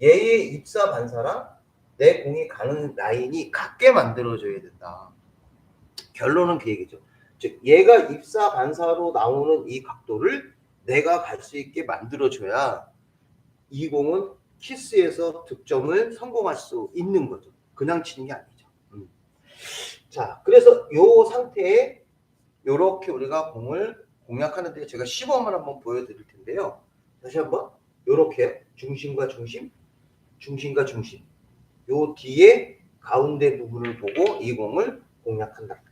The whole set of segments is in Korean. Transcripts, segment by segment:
얘의 입사 반사랑 내 공이 가는 라인이 같게 만들어줘야 된다. 결론은 그 얘기죠. 즉 얘가 입사 반사로 나오는 이 각도를 내가 갈 수 있게 만들어줘야 이 공은 키스에서 득점을 성공할 수 있는 거죠. 그냥 치는 게 아니죠. 자, 그래서 요 상태에 요렇게 우리가 공을 공략하는데 제가 시범을 한번 보여드릴 텐데요. 다시 한번 요렇게 중심과 중심, 중심과 중심. 요 뒤에 가운데 부분을 보고 이 공을 공략한다.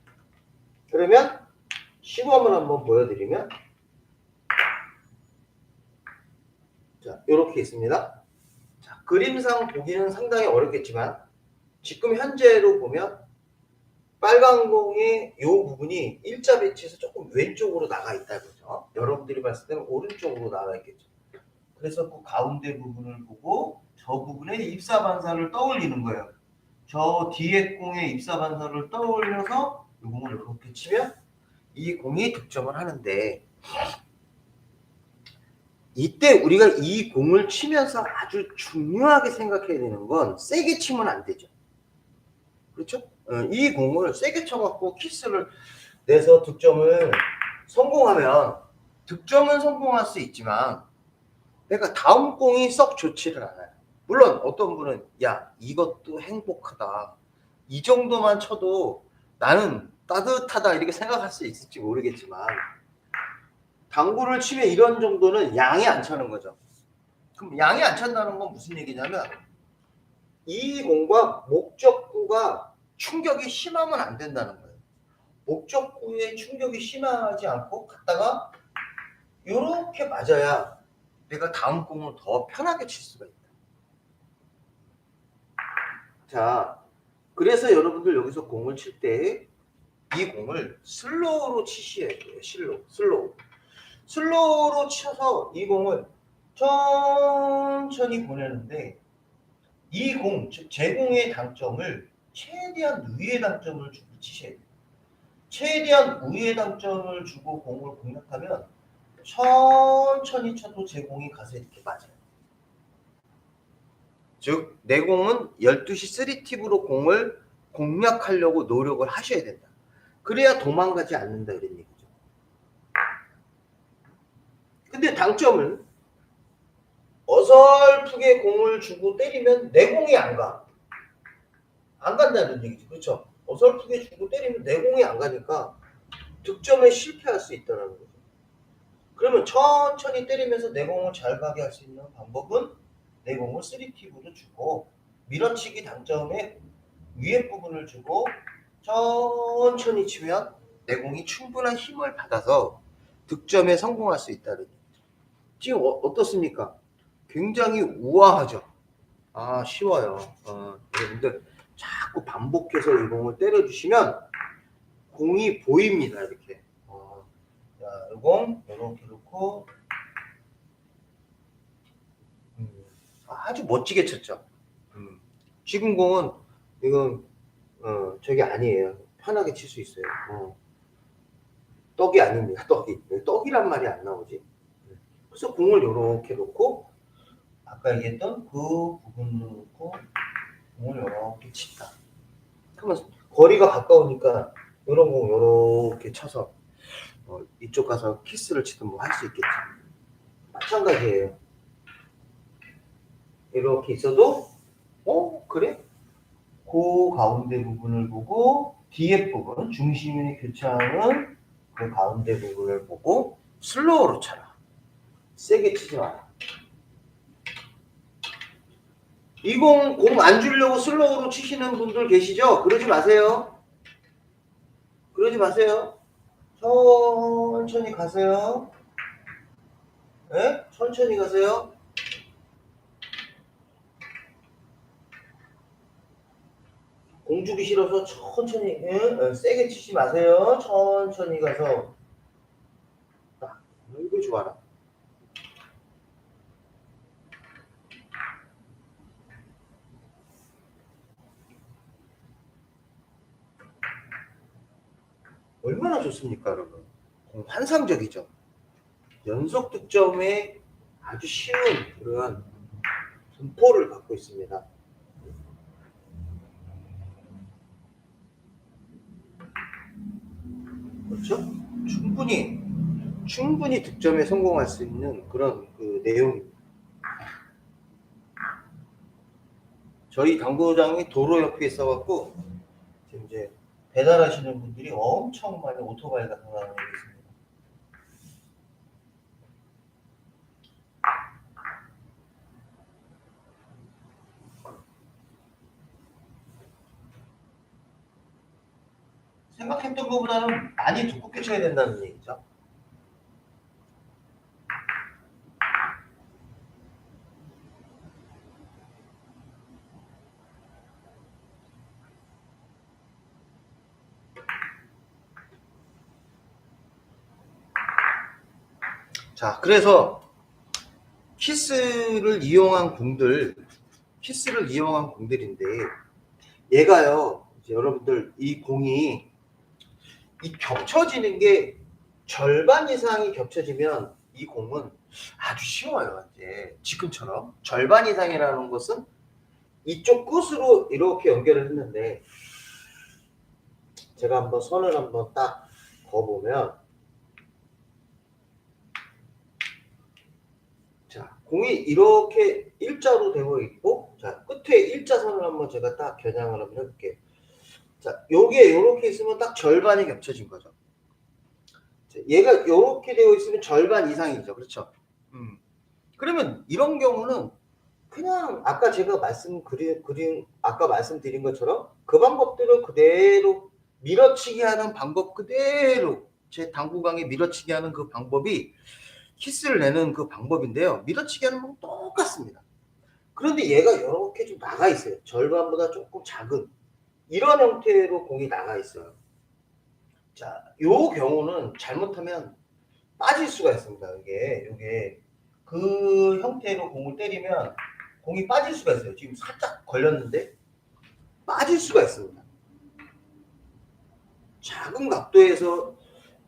그러면 시범을 한번 보여드리면 자, 요렇게 있습니다. 자, 그림상 보기는 상당히 어렵겠지만 지금 현재로 보면 빨간 공의 이 부분이 일자 배치에서 조금 왼쪽으로 나가 있다 그죠? 여러분들이 봤을 때는 오른쪽으로 나가 있겠죠. 그래서 그 가운데 부분을 보고 저 부분에 입사 반사를 떠올리는 거예요. 저 뒤에 공의 입사 반사를 떠올려서 이 공을 이렇게 치면 이 공이 득점을 하는데 이때 우리가 이 공을 치면서 아주 중요하게 생각해야 되는 건 세게 치면 안 되죠. 그렇죠? 이 공을 세게 쳐갖고 키스를 내서 득점을 성공하면 득점은 성공할 수 있지만 내가 다음 공이 썩 좋지를 않아요. 물론 어떤 분은 야 이것도 행복하다. 이 정도만 쳐도 나는 따뜻하다 이렇게 생각할 수 있을지 모르겠지만 당구를 치면 이런 정도는 양이 안 차는 거죠. 그럼 양이 안 찬다는 건 무슨 얘기냐면 이 공과 목적구가 충격이 심하면 안 된다는 거예요. 목적구의 충격이 심하지 않고 갔다가 이렇게 맞아야 내가 다음 공을 더 편하게 칠 수가 있다. 자, 그래서 여러분들 여기서 공을 칠 때 이 공을 슬로우로 치셔야 돼요. 슬로우로 쳐서 이 공을 천천히 보내는데 이 공, 즉 제 공의 당점을 최대한 위의 당점을 주고 치셔야 돼요. 최대한 위의 당점을 주고 공을 공략하면 천천히 쳐도 제 공이 가서 이렇게 맞아요. 즉 내 공은 12시 3팁으로 공을 공략하려고 노력을 하셔야 된다. 그래야 도망가지 않는다 이런 얘기죠. 근데 당점은 어설프게 공을 주고 때리면 내 공이 안 가. 안 간다는 얘기죠. 그렇죠? 어설프게 주고 때리면 내 공이 안 가니까 득점에 실패할 수 있다는 거죠. 그러면 천천히 때리면서 내 공을 잘 가게 할 수 있는 방법은 내 공을 3팁으로 주고 밀어치기 당점에 위에 부분을 주고 천천히 치면 내 공이 충분한 힘을 받아서 득점에 성공할 수 있다는 얘기죠. 지금 어떻습니까? 굉장히 우아하죠. 아 쉬워요. 여러분들 자꾸 반복해서 이 공을 때려주시면 공이 보입니다. 이렇게. 자, 이 공 이렇게 놓고 아주 멋지게 쳤죠. 지금 공은 이건 저게 아니에요. 편하게 칠 수 있어요. 떡이 아닙니다. 떡이란 말이 안 나오지. 그래서 공을 이렇게 놓고 아까 얘기했던 그 부분을 놓고 공을 이렇게 친다. 그러면 거리가 가까우니까 이런 공 이렇게 쳐서 이쪽 가서 키스를 치든 뭐 할 수 있겠죠. 마찬가지예요. 이렇게 있어도 그래? 그 가운데 부분을 보고 뒤에 부분 중심의 교차하는 그 가운데 부분을 보고 슬로우로 쳐라. 세게 치지 마라. 이 공 안 주려고 슬로우로 치시는 분들 계시죠? 그러지 마세요. 그러지 마세요. 천천히 가세요. 네? 천천히 가세요. 공 주기 싫어서 천천히 세게 치지 마세요. 천천히 가서 이거 좋아라. 얼마나 좋습니까 여러분. 환상적이죠. 연속 득점에 아주 쉬운 그런 분포를 갖고 있습니다. 그렇죠? 충분히 득점에 성공할 수 있는 그런 그 내용입니다. 저희 당구장이 도로 옆에 있어갖고 지금 이제 배달하시는 분들이 엄청 많이 오토바이가 돌아다니고 있습니다. 생각했던 것보다는 많이 두껍게 쳐야 된다는 얘기죠. 자, 그래서 키스를 이용한 공들인데 얘가요, 이제 여러분들 이 공이 이 겹쳐지는 게 절반 이상이 겹쳐지면 이 공은 아주 쉬워요. 이제 지금처럼 절반 이상이라는 것은 이쪽 끝으로 이렇게 연결을 했는데 제가 한번 선을 한번 딱 그어보면 자, 공이 이렇게 일자로 되어 있고 자, 끝에 일자선을 한번 제가 딱 겨냥을 한번 해볼게요. 자, 요게 이렇게 있으면 딱 절반이 겹쳐진 거죠. 자, 얘가 이렇게 되어 있으면 절반 이상이죠. 그렇죠? 그러면 이런 경우는 그냥 아까 제가 아까 말씀드린 것처럼 그 방법대로 그대로 밀어치기 하는 방법 그대로 제 당구 강의 밀어치기 하는 그 방법이 키스를 내는 그 방법인데요. 밀어치기 하는 건 똑같습니다. 그런데 얘가 이렇게 좀 나가 있어요. 절반보다 조금 작은 이런 형태로 공이 나가 있어요. 자, 요 경우는 잘못하면 빠질 수가 있습니다. 이게 그 형태로 공을 때리면 공이 빠질 수가 있어요. 지금 살짝 걸렸는데 빠질 수가 있습니다. 작은 각도에서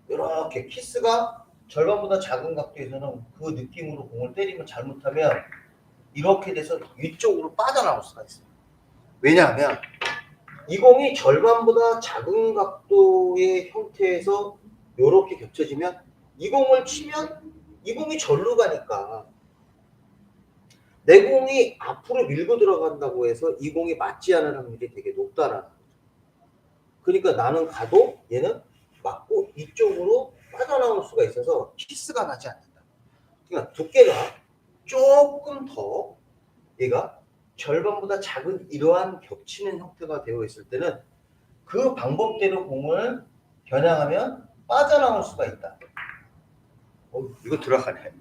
이렇게 키스가 절반보다 작은 각도에서는 그 느낌으로 공을 때리면 잘못하면 이렇게 돼서 위쪽으로 빠져나올 수가 있어요. 왜냐하면 이 공이 절반보다 작은 각도의 형태에서 이렇게 겹쳐지면 이 공을 치면 이 공이 절로 가니까 내 공이 앞으로 밀고 들어간다고 해서 이 공이 맞지 않을 확률이 되게 높다라는 거죠. 그러니까 나는 가도 얘는 맞고 이쪽으로 빠져나올 수가 있어서 키스가 나지 않는다. 그러니까 두께가 조금 더 얘가 절반보다 작은 이러한 겹치는 형태가 되어 있을 때는 그 방법대로 공을 겨냥하면 빠져나올 수가 있다. 이거 들어가네.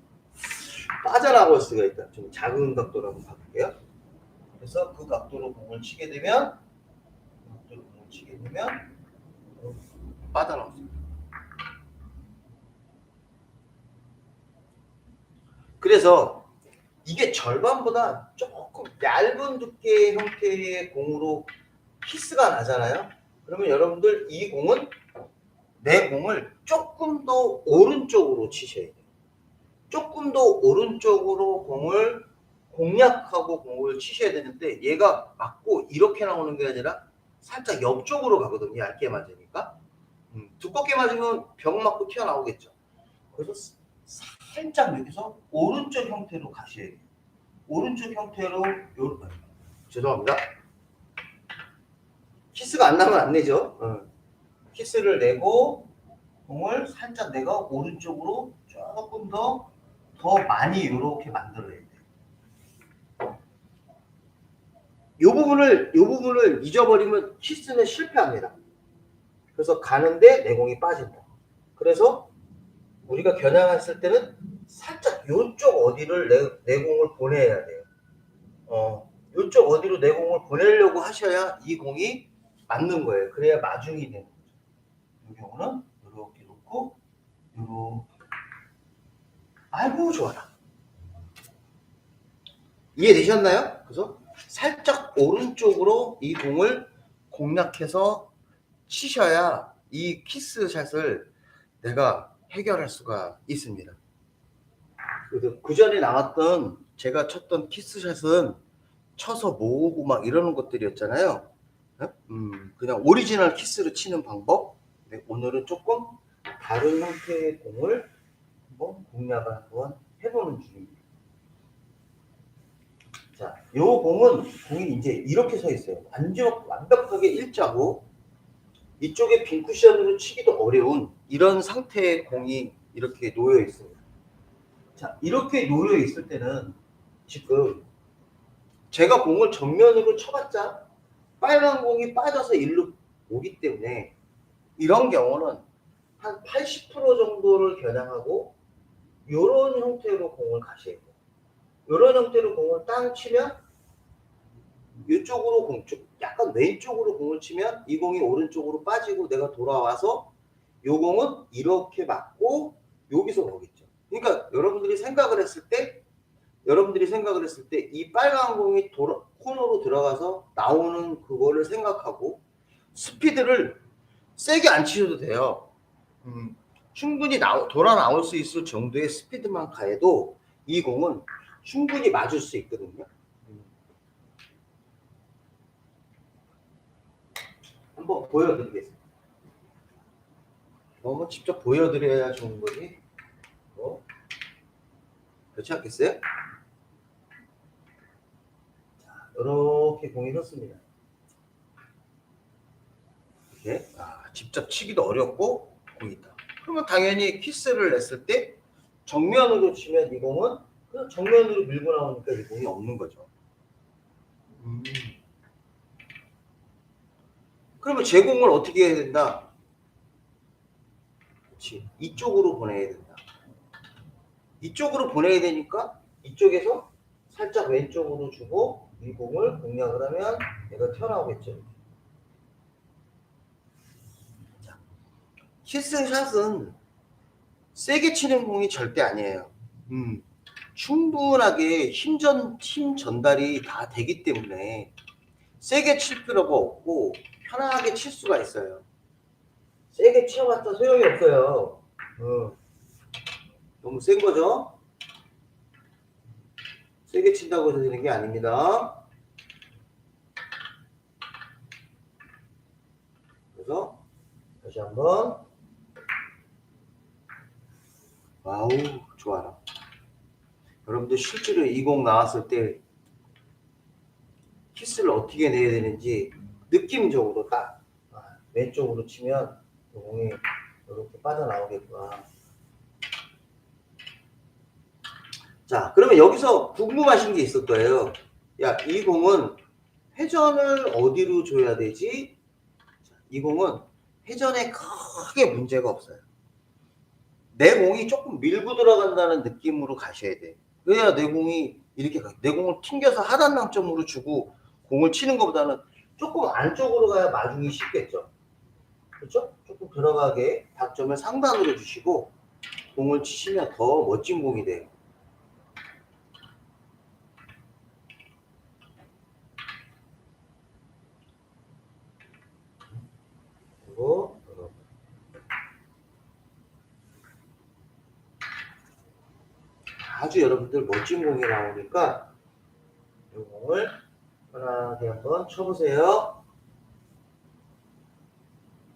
빠져나올 수가 있다. 좀 작은 각도로 한번 바꿀게요. 그래서 그 각도로 공을 치게 되면 빠져나올 수 있다. 그래서 이게 절반보다 조금 얇은 두께의 형태의 공으로 키스가 나잖아요. 그러면 여러분들 이 공은 내 공을 조금 더 오른쪽으로 치셔야 돼요. 조금 더 오른쪽으로 공을 공략하고 공을 치셔야 되는데 얘가 맞고 이렇게 나오는 게 아니라 살짝 옆쪽으로 가거든요. 얇게 맞으니까. 두껍게 맞으면 벽 맞고 튀어나오겠죠. 그래서 살짝 여기서 오른쪽 형태로 가셔야 돼요. 오른쪽 형태로 죄송합니다. 키스가 안 나면 안 내죠. 키스를 내고 공을 살짝 내가 오른쪽으로 조금 더 많이 이렇게 만들어야 돼요. 요 부분을 잊어버리면 키스는 실패합니다. 그래서 가는데 내 공이 빠진다. 그래서 우리가 겨냥했을 때는 살짝 요쪽 어디를 내 공을 보내야 돼요. 요쪽 어디로 내 공을 보내려고 하셔야 이 공이 맞는 거예요. 그래야 마중이 되는 거죠. 이 경우는 이렇게 놓고 요렇게. 아이고 좋아라. 이해되셨나요? 그래서 살짝 오른쪽으로 이 공을 공략해서 치셔야 이 키스샷을 내가 해결할 수가 있습니다. 그 전에 나왔던 제가 쳤던 키스샷은 쳐서 모으고 막 이러는 것들이었잖아요. 그냥 오리지널 키스를 치는 방법. 네, 오늘은 조금 다른 형태의 공을 한번 공략을 한번 해보는 중입니다. 자, 요 공이 이제 이렇게 서 있어요. 완벽하게 일자고 이쪽에 빈 쿠션으로 치기도 어려운 이런 상태의 공이 이렇게 놓여 있습니다. 자, 이렇게 놓여 있을 때는 지금 제가 공을 정면으로 쳐봤자 빨간 공이 빠져서 일로 오기 때문에 이런 경우는 한 80% 정도를 겨냥하고 이런 형태로 공을 가셔야 돼요. 이런 형태로 공을 땅 치면 이쪽으로 약간 왼쪽으로 공을 치면 이 공이 오른쪽으로 빠지고 내가 돌아와서 이 공은 이렇게 맞고 여기서 오겠죠. 그러니까 여러분들이 생각을 했을 때 이 빨간 공이 코너로 들어가서 나오는 그거를 생각하고 스피드를 세게 안 치셔도 돼요. 충분히 돌아 나올 수 있을 정도의 스피드만 가해도 이 공은 충분히 맞을 수 있거든요. 한번 보여드리겠습니다. 너무 직접 보여드려야 좋은 거지. 그렇지 않겠어요? 자, 이렇게 공이 섰습니다. 이렇게 직접 치기도 어렵고 공이 있다. 그러면 당연히 키스를 냈을 때 정면으로 치면 이 공은 그냥 정면으로 밀고 나오니까 이 공이 없는 거죠. 그러면 제 공을 어떻게 해야 된다? 그렇지. 이쪽으로 보내야 된다. 이쪽으로 보내야 되니까 이쪽에서 살짝 왼쪽으로 주고 이 공을 공략을 하면 얘가 튀어나오겠죠. 자, 키스샷은 세게 치는 공이 절대 아니에요. 충분하게 힘 전달이 다 되기 때문에 세게 칠 필요가 없고 편하게 칠 수가 있어요. 세게 치어봤자 소용이 없어요. 너무 센 거죠? 세게 친다고 해서 되는 게 아닙니다. 그래서 다시 한번. 와우, 좋아라. 여러분들 실제로 이 공 나왔을 때 키스를 어떻게 내야 되는지 느낌적으로 딱 왼쪽으로 치면 공이 이렇게 빠져나오겠구나. 자, 그러면 여기서 궁금하신 게 있을 거예요. 야, 이 공은 회전을 어디로 줘야 되지? 자, 이 공은 회전에 크게 문제가 없어요. 내 공이 조금 밀고 들어간다는 느낌으로 가셔야 돼. 그래야 내 공이 이렇게 내 공을 튕겨서 하단 당점으로 주고 공을 치는 것보다는 조금 안쪽으로 가야 마중이 쉽겠죠. 그렇죠? 조금 들어가게 당점을 상단으로 주시고 공을 치시면 더 멋진 공이 돼요. 그리고 아주 여러분들 멋진 공이 나오니까 이 공을 편하게 한번 쳐보세요.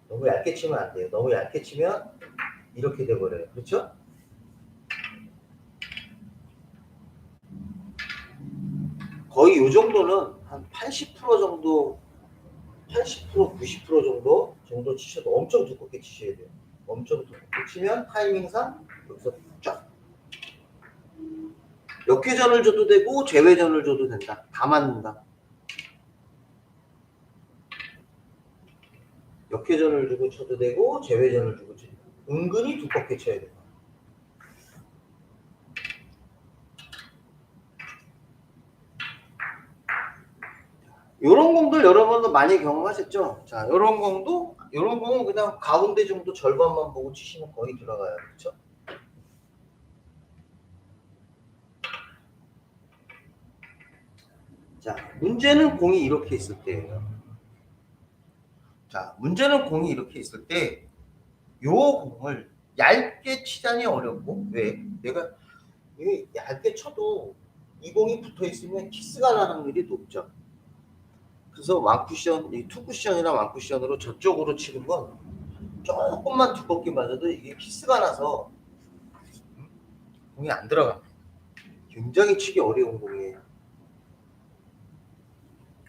너무 얇게 치면 안 돼요. 너무 얇게 치면 이렇게 돼버려요. 그렇죠? 거의 이 정도는 한 80% 정도, 80%, 90% 정도 치셔도 엄청 두껍게 치셔야 돼요. 엄청 두껍게 치면 타이밍상 여기서 쫙. 역회전을 줘도 되고 재회전을 줘도 된다. 다 맞는다. 역회전을 주고 쳐도 되고 재회전을 주고 쳐도 되고 은근히 두껍게 쳐야 돼요. 요런 공들 여러분도 많이 경험하셨죠? 자, 요런 공은 그냥 가운데 정도 절반만 보고 치시면 거의 들어가요. 그렇죠? 자, 문제는 공이 이렇게 있을 때예요. 자, 문제는 공이 이렇게 있을 때 요 공을 얇게 치자니 어렵고 왜? 내가 얇게 쳐도 이 공이 붙어 있으면 키스가 나는 확률이 높죠. 그래서 완쿠션, 이 투쿠션이나 완쿠션으로 저쪽으로 치는 건 조금만 두껍게 맞아도 이게 키스가 나서 공이 안 들어갑니다. 굉장히 치기 어려운 공이에요.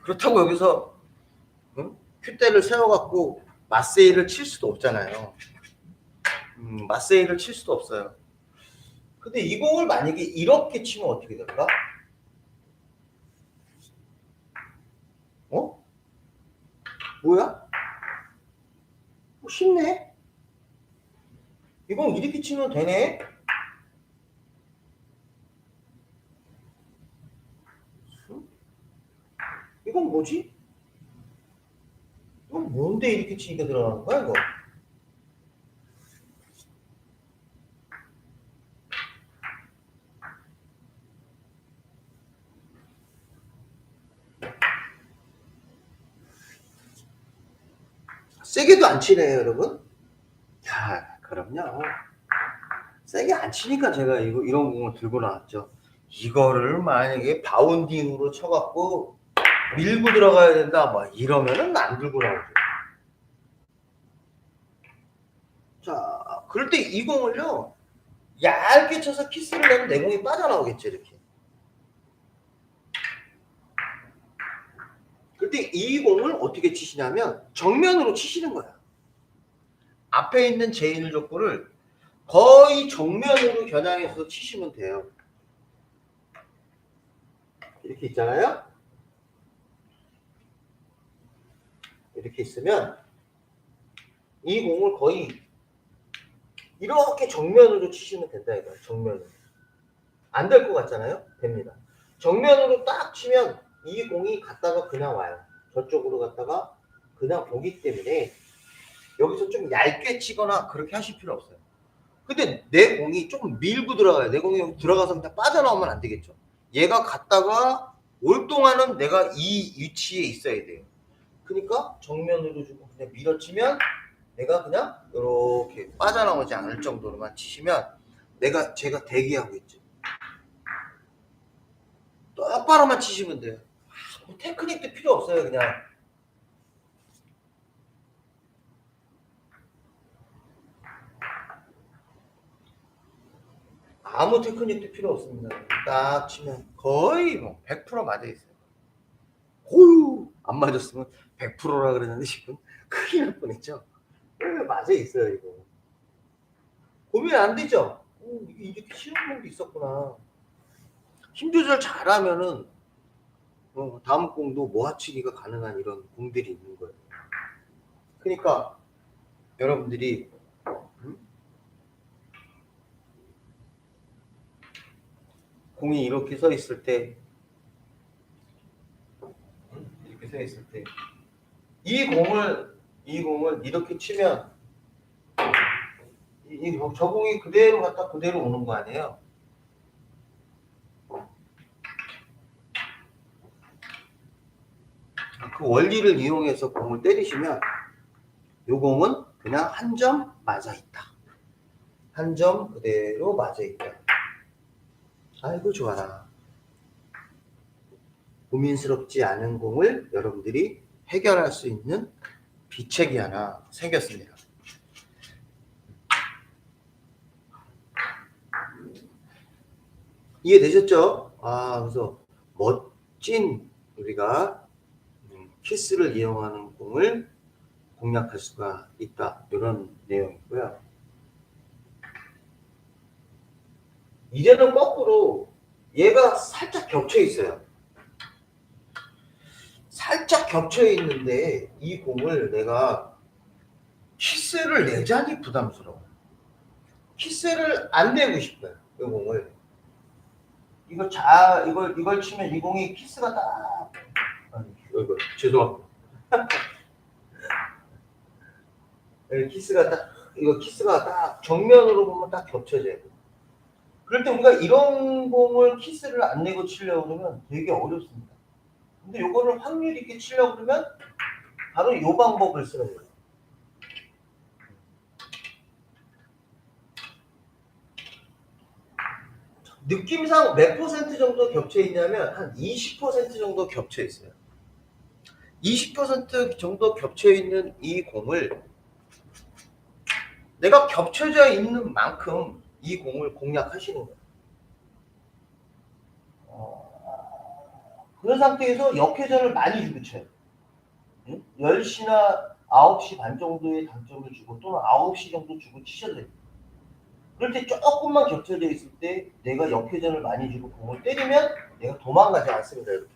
그렇다고 여기서 큐대를 세워갖고 마세이를 칠 수도 없잖아요. 마세이를 칠 수도 없어요. 근데 이 공을 만약에 이렇게 치면 어떻게 될까? 어? 뭐야? 쉽네? 이 공 이렇게 치면 되네? 이건 뭐지? 이건 뭔데 이렇게 치니까 들어가는 거야, 이거? 세게도 안 치네요, 여러분. 야, 그럼요. 세게 안 치니까 제가 이런 공을 들고 나왔죠. 이거를 만약에 바운딩으로 쳐갖고 밀고 들어가야 된다, 막 이러면은 안 들고 나오죠. 자, 그럴 때 이 공을요, 얇게 쳐서 키스를 내면 내 공이 빠져나오겠죠, 이렇게. 그때 이 공을 어떻게 치시냐면 정면으로 치시는 거야. 앞에 있는 제일 족구를 거의 정면으로 겨냥해서 치시면 돼요. 이렇게 있잖아요. 이렇게 있으면 이 공을 거의 이렇게 정면으로 치시면 된다 이거야. 정면으로. 안 될 것 같잖아요. 됩니다. 정면으로 딱 치면 이 공이 갔다가 그냥 와요. 저쪽으로 갔다가 그냥 오기 때문에 여기서 좀 얇게 치거나 그렇게 하실 필요 없어요. 근데 내 공이 조금 밀고 들어가요. 내 공이 들어가서 그냥 빠져나오면 안 되겠죠. 얘가 갔다가 올 동안은 내가 이 위치에 있어야 돼요. 그러니까 정면으로 주고 그냥 밀어치면 내가 그냥 이렇게 빠져나오지 않을 정도로만 치시면 제가 대기하고 있죠. 똑바로만 치시면 돼요. 뭐 테크닉도 필요 없어요. 그냥 아무 테크닉도 필요 없습니다. 딱 치면 거의 뭐 100% 맞아 있어요. 호유 안 맞았으면 100%라 그랬는데 지금 큰일 날 뻔했죠. 맞아 있어요 이거. 고민 안 되죠. 이렇게 쉬운 공도 있었구나. 힘 조절 잘하면은 다음 공도 모아치기가 가능한 이런 공들이 있는 거예요. 그러니까 여러분들이 공이 이렇게 서 있을 때 이렇게 서 있을 때 이 공을 이렇게 치면 저 공이 그대로 갔다 그대로 오는 거 아니에요? 그 원리를 이용해서 공을 때리시면 이 공은 그냥 한 점 맞아 있다. 한 점 그대로 맞아 있다. 아이고 좋아라. 고민스럽지 않은 공을 여러분들이 해결할 수 있는 비책이 하나 생겼습니다. 이해되셨죠? 그래서 멋진 우리가 키스를 이용하는 공을 공략할 수가 있다. 이런 내용이고요. 이제는 거꾸로 얘가 살짝 겹쳐 있어요. 살짝 겹쳐 있는데 이 공을 내가 키스를 내자니 부담스러워. 키스를 안 내고 싶어요. 이 공을. 이걸 치면 이 공이 키스가 딱 이거 죄송합니다. 키스가 딱 정면으로 보면 딱 겹쳐져요. 그럴 때 우리가 이런 공을 키스를 안 내고 치려고 그러면 되게 어렵습니다. 근데 요거를 확률 있게 치려고 그러면 바로 이 방법을 쓰는 거예요. 느낌상 몇 퍼센트 정도 겹쳐 있냐면 한 20% 정도 겹쳐 있어요. 20% 정도 겹쳐 있는 이 공을 내가 겹쳐져 있는 만큼 이 공을 공략하시는 거예요. 그런 상태에서 역회전을 많이 주고 쳐요. 10시나 9시 반 정도의 당점을 주고 또는 9시 정도 주고 치셔도 돼요. 그럴 때 조금만 겹쳐져 있을 때 내가 역회전을 많이 주고 공을 때리면 내가 도망가지 않습니다. 이렇게.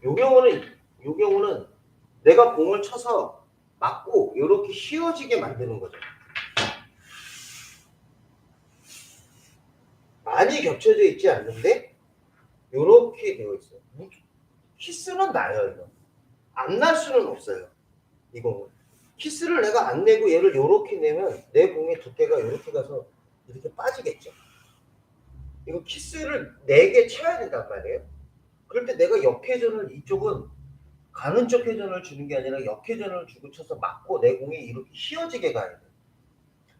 요 경우는 내가 공을 쳐서 맞고 이렇게 휘어지게 만드는 거죠. 많이 겹쳐져 있지 않는데 이렇게 되어 있어요. 키스는 나요. 이거 안 날 수는 없어요. 이 공은 키스를 내가 안 내고 얘를 이렇게 내면 내 공의 두께가 이렇게 가서 이렇게 빠지겠죠. 이거 키스를 4개 쳐야 된단 말이에요. 그럴 때 내가 역회전을 이쪽은 가는 쪽 회전을 주는 게 아니라 역회전을 주고 쳐서 맞고 내 공이 이렇게 휘어지게 가야 돼.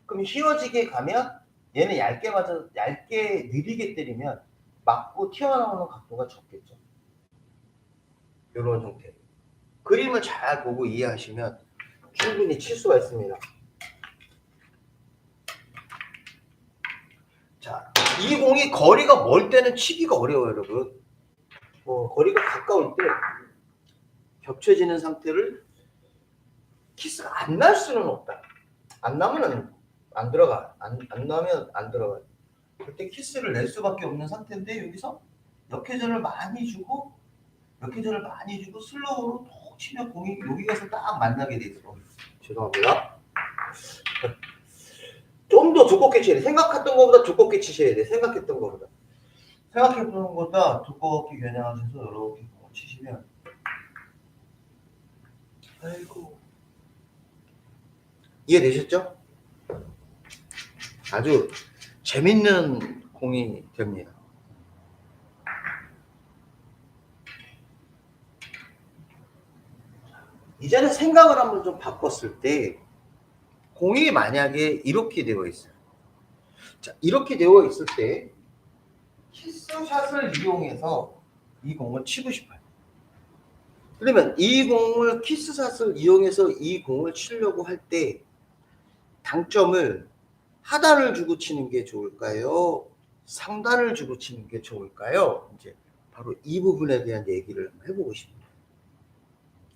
그럼 휘어지게 가면 얘는 얇게 느리게 때리면 맞고 튀어나오는 각도가 적겠죠. 이런 형태. 그림을 잘 보고 이해하시면 충분히 칠 수가 있습니다. 자, 이 공이 거리가 멀 때는 치기가 어려워요, 여러분. 거리가 가까울 때 겹쳐지는 상태를 키스가 안 날 수는 없다. 안 나면 안 들어가. 안 나면 안 들어가. 그때 키스를 낼 수밖에 없는 상태인데 여기서 역회전을 많이 주고 슬로우로 톡 치면 공이 여기 가서 딱 만나게 돼 있어. 죄송합니다. 좀 더 두껍게 치셔야 돼. 생각했던 것보다 두껍게 치셔야 돼. 생각했던 것보다 두껍게 겨냥하셔서 이렇게 치시면 아이고 이해되셨죠? 아주 재밌는 공이 됩니다. 이제는 생각을 한번 좀 바꿨을 때 공이 만약에 이렇게 되어 있어요. 자, 이렇게 되어 있을 때 키스샷을 이용해서 이 공을 치고 싶어요. 그러면 이 공을 키스샷을 이용해서 이 공을 치려고 할 때 당점을 하단을 주고 치는 게 좋을까요? 상단을 주고 치는 게 좋을까요? 이제 바로 이 부분에 대한 얘기를 한번 해보고 싶습니다.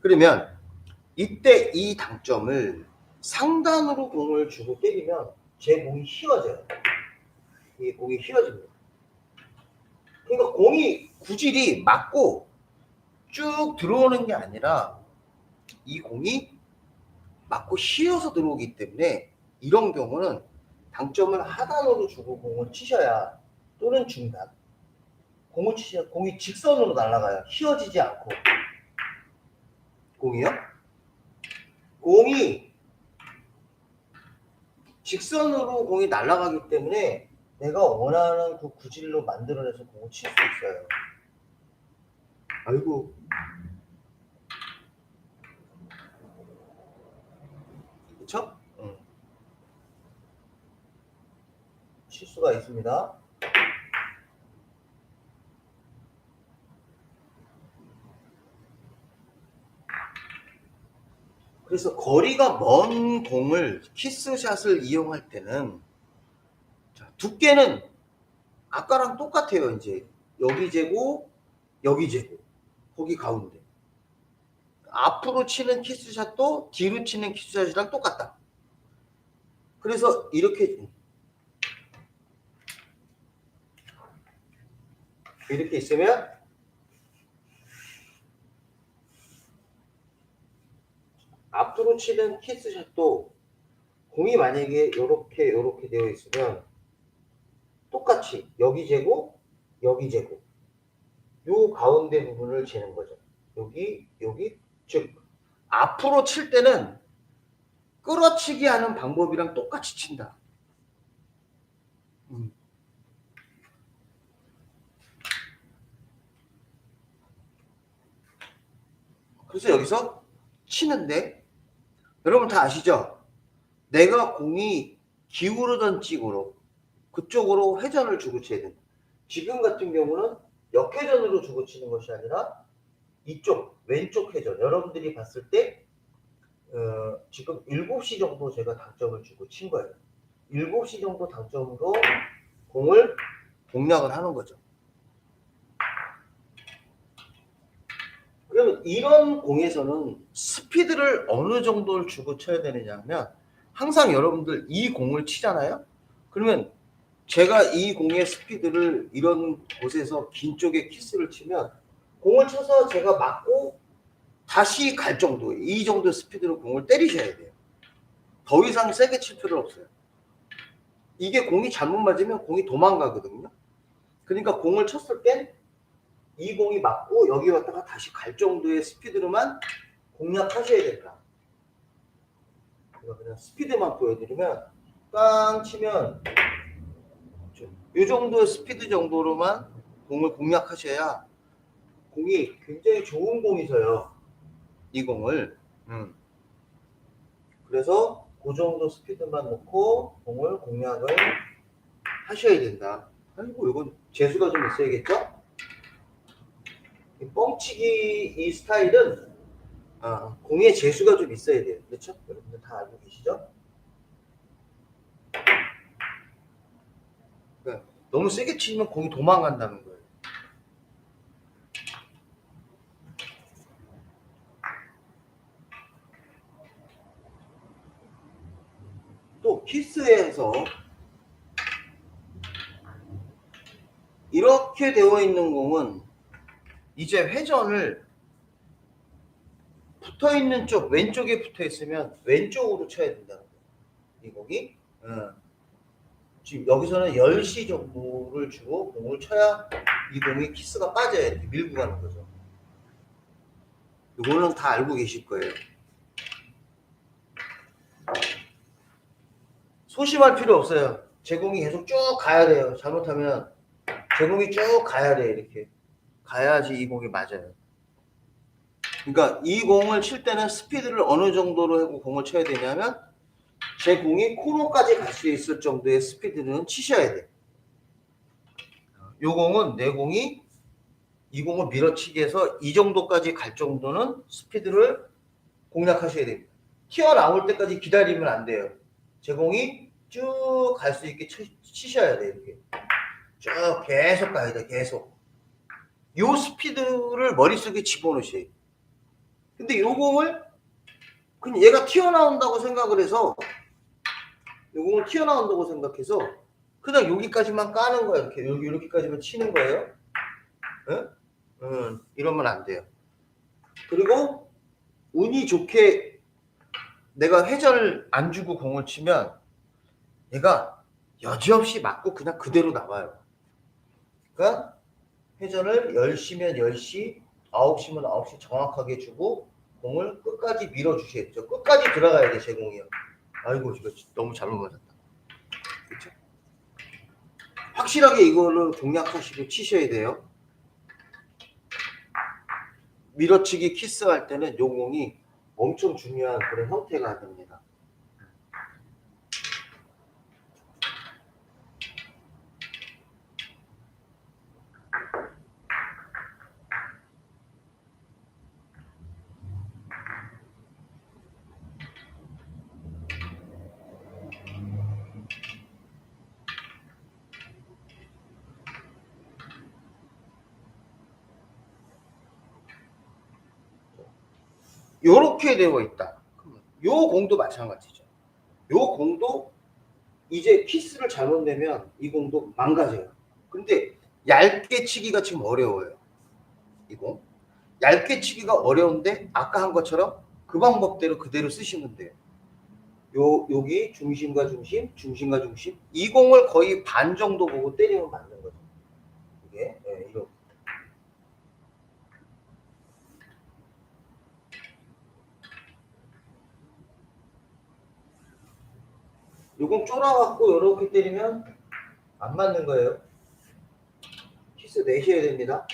그러면 이때 이 당점을 상단으로 공을 주고 때리면 제 공이 휘어져요. 이 공이 휘어집니다. 그러니까 공이 구질이 맞고 쭉 들어오는 게 아니라 이 공이 맞고 휘어서 들어오기 때문에 이런 경우는 당점을 하단으로 주고 공을 치셔야 또는 중단 공을 치셔야 공이 직선으로 날아가요. 휘어지지 않고 공이 직선으로 공이 날아가기 때문에 내가 원하는 그 구질로 만들어내서 공을 칠 수 있어요. 아이고 그쵸? 칠 수가 있습니다. 그래서 거리가 먼 공을 키스샷을 이용할 때는 자, 두께는 아까랑 똑같아요. 이제 여기 재고 여기 재고 거기 가운데 앞으로 치는 키스샷도 뒤로 치는 키스샷이랑 똑같다. 그래서 이렇게 있으면 앞으로 치는 키스샷도 공이 만약에 이렇게 되어 있으면 똑같이 여기 재고 여기 재고 요 가운데 부분을 재는 거죠. 여기 즉 앞으로 칠 때는 끌어치기 하는 방법이랑 똑같이 친다. 그래서 여기서 치는데 여러분 다 아시죠? 내가 공이 기울어던 쪽으로 그쪽으로 회전을 주고 쳐야 된다. 지금 같은 경우는 역회전으로 주고 치는 것이 아니라 이쪽 왼쪽 회전 여러분들이 봤을 때 지금 7시 정도 제가 당점을 주고 친 거예요. 7시 정도 당점으로 공을 공략을 하는 거죠. 그러면 이런 공에서는 스피드를 어느 정도를 주고 쳐야 되느냐 하면 항상 여러분들 이 공을 치잖아요. 그러면 제가 이 공의 스피드를 이런 곳에서 긴 쪽에 키스를 치면 공을 쳐서 제가 맞고 다시 갈 정도 이 정도 스피드로 공을 때리셔야 돼요. 더 이상 세게 칠 필요 없어요. 이게 공이 잘못 맞으면 공이 도망가거든요. 그러니까 공을 쳤을 땐 이 공이 맞고 여기 왔다가 다시 갈 정도의 스피드로만 공략하셔야 된다. 그냥 스피드만 보여드리면 빵 치면 이 정도의 스피드 정도로만 공을 공략하셔야 공이 굉장히 좋은 공이서요. 이 공을 그래서 그 정도 스피드만 놓고 공을 공략을 하셔야 된다. 아이고 이건 재수가 좀 있어야겠죠? 뻥치기 이 스타일은 공의 재수가 좀 있어야 돼요. 그렇죠? 여러분들 다 알고 계시죠? 그러니까 너무 세게 치면 공이 도망간다는 거예요. 또 키스에서 이렇게 되어 있는 공은 이제 회전을 붙어 있는 쪽 왼쪽에 붙어 있으면 왼쪽으로 쳐야 된다는 거예요. 이 공이 지금 여기서는 10시 정도를 주고 공을 쳐야 이 공이 키스가 빠져야 이렇게 밀고 가는 거죠. 이거는 다 알고 계실 거예요. 소심할 필요 없어요. 제 공이 계속 쭉 가야 돼요. 잘못하면 제 공이 쭉 가야 돼요. 이렇게 가야지 이 공이 맞아요. 그러니까 이 공을 칠 때는 스피드를 어느 정도로 하고 공을 쳐야 되냐면 제 공이 코너까지 갈 수 있을 정도의 스피드는 치셔야 돼요. 요 공은 내 공이 이 공을 밀어치기 해서 이 정도까지 갈 정도는 스피드를 공략하셔야 됩니다. 튀어나올 때까지 기다리면 안 돼요. 제 공이 쭉 갈 수 있게 치셔야 돼요. 이렇게 쭉 계속 가야 돼요. 계속 요 스피드를 머릿속에 집어넣으셔야 돼요. 근데 요 공을 그냥 얘가 튀어나온다고 생각을 해서 요 공을 튀어나온다고 생각해서 그냥 여기까지만 까는 거예요. 이렇게 여기까지만 치는 거예요. 네? 이러면 안 돼요. 그리고 운이 좋게 내가 회전을 안 주고 공을 치면 얘가 여지없이 맞고 그냥 그대로 나와요. 그러니까 회전을 10시면 10시, 9시면 9시 정확하게 주고 공을 끝까지 밀어주셔야 돼요. 끝까지 들어가야 돼, 제 공이요. 아이고, 이거 너무 잘못 맞았다. 그렇죠? 확실하게 이거를 공략하시고 치셔야 돼요. 밀어치기 키스할 때는 요 공이 엄청 중요한 그런 형태가 됩니다. 요렇게 되어 있다. 요 공도 마찬가지죠. 요 공도 이제 키스를 잘못 내면 이 공도 망가져요. 근데 얇게 치기가 지금 어려워요. 이 공. 얇게 치기가 어려운데 아까 한 것처럼 그 방법대로 그대로 쓰시면 돼요. 여기 중심과 중심, 중심과 중심. 이 공을 거의 반 정도 보고 때리면 맞는 거죠. 이게 이렇게. 요건 쫄아갖고 이렇게 때리면 안 맞는 거예요. 키스 내셔야 됩니다.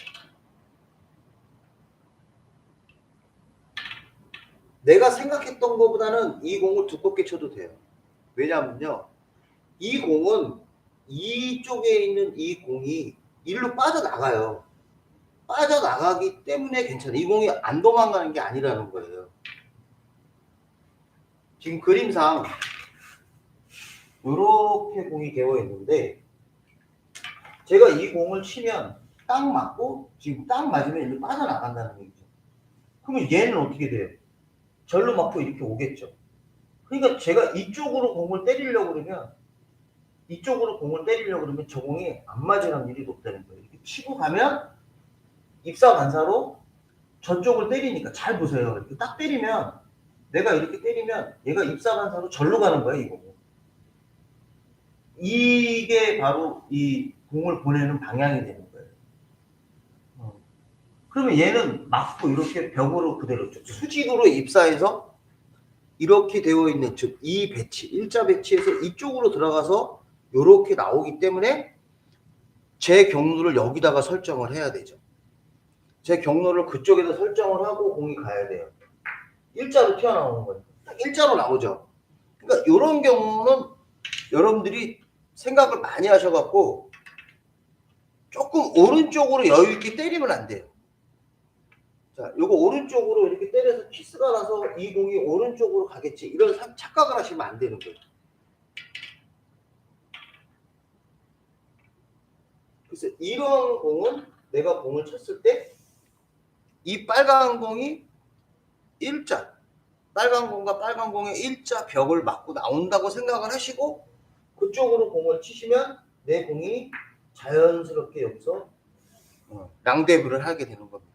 내가 생각했던 것보다는 이 공을 두껍게 쳐도 돼요. 왜냐하면요, 이 공은 이쪽에 있는 이 공이 일로 빠져나가요. 빠져나가기 때문에 괜찮아요. 이 공이 안 도망가는 게 아니라는 거예요. 지금 그림상 이렇게 공이 되어 있는데, 제가 이 공을 치면 딱 맞고 지금 딱 맞으면 일로 빠져나간다는 얘기죠. 그러면 얘는 어떻게 돼요? 절로 맞고 이렇게 오겠죠. 그러니까 제가 이쪽으로 공을 때리려고 그러면 저 공이 안 맞을 확률이 높다는 거예요. 이렇게 치고 가면 입사 반사로 저쪽을 때리니까, 잘 보세요. 이렇게 딱 때리면, 내가 이렇게 때리면 얘가 입사 반사로 절로 가는 거예요, 이 공은. 이게 바로 이 공을 보내는 방향이 되는 거예요. 그러면 얘는 맞고 이렇게 벽으로 그대로 수직으로 입사해서 이렇게 되어 있는, 즉 이 배치, 일자 배치에서 이쪽으로 들어가서 이렇게 나오기 때문에 제 경로를 여기다가 설정을 해야 되죠. 제 경로를 그쪽에다 설정을 하고 공이 가야 돼요. 일자로 튀어나오는 거예요. 일자로 나오죠. 그러니까 이런 경우는 여러분들이 생각을 많이 하셔갖고 조금 오른쪽으로 여유 있게 때리면 안 돼요. 자, 요거 오른쪽으로 이렇게 때려서 키스가 나서 이 공이 오른쪽으로 가겠지, 이런 착각을 하시면 안 되는 거예요. 그래서 이런 공은 내가 공을 쳤을 때 이 빨간 공이 일자, 빨간 공과 빨간 공의 일자 벽을 맞고 나온다고 생각을 하시고 그쪽으로 공을 치시면 내 공이 자연스럽게 여기서 랑데브를 하게 되는 겁니다.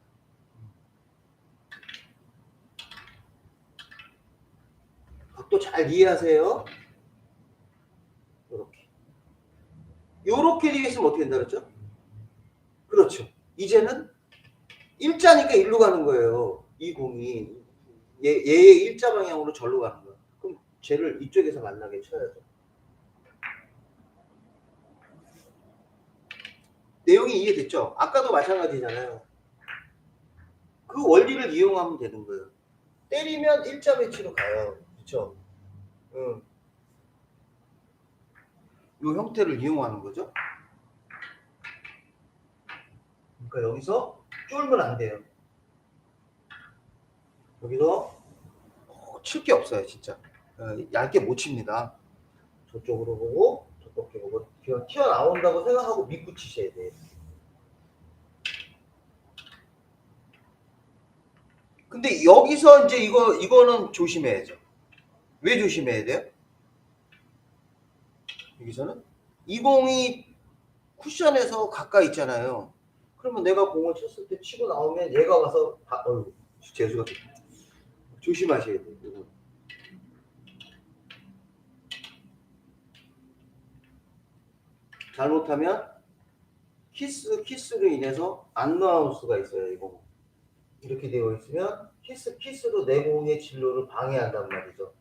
각도 잘 이해하세요. 요렇게 되어 있으면 어떻게 된다 그랬죠? 그렇죠. 이제는 일자니까 일로 가는 거예요. 이 공이 얘의 일자 방향으로 절로 가는 거예요. 그럼 쟤를 이쪽에서 만나게 쳐야죠. 내용이 이해됐죠? 아까도 마찬가지잖아요. 그 원리를 이용하면 되는 거예요. 때리면 일자 배치로 가요. 그렇죠? 이 형태를 이용하는 거죠. 그러니까 여기서 쫄면 안 돼요. 여기서 칠 게 없어요, 진짜. 얇게 못 칩니다. 저쪽으로 보고 저쪽에 보고 튀어나온다고 생각하고 믿고 치셔야 돼요. 근데 여기서 이제 이거는 조심해야죠. 왜 조심해야 돼요? 여기서는 이 공이 쿠션에서 가까이 있잖아요. 그러면 내가 공을 쳤을 때 치고 나오면 얘가 와서 재수가 조심하셔야 돼요. 이거. 잘못하면 키스로 인해서 안 나올 수가 있어요. 이거 이렇게 되어 있으면 키스로 내 공의 진로를 방해한단 말이죠.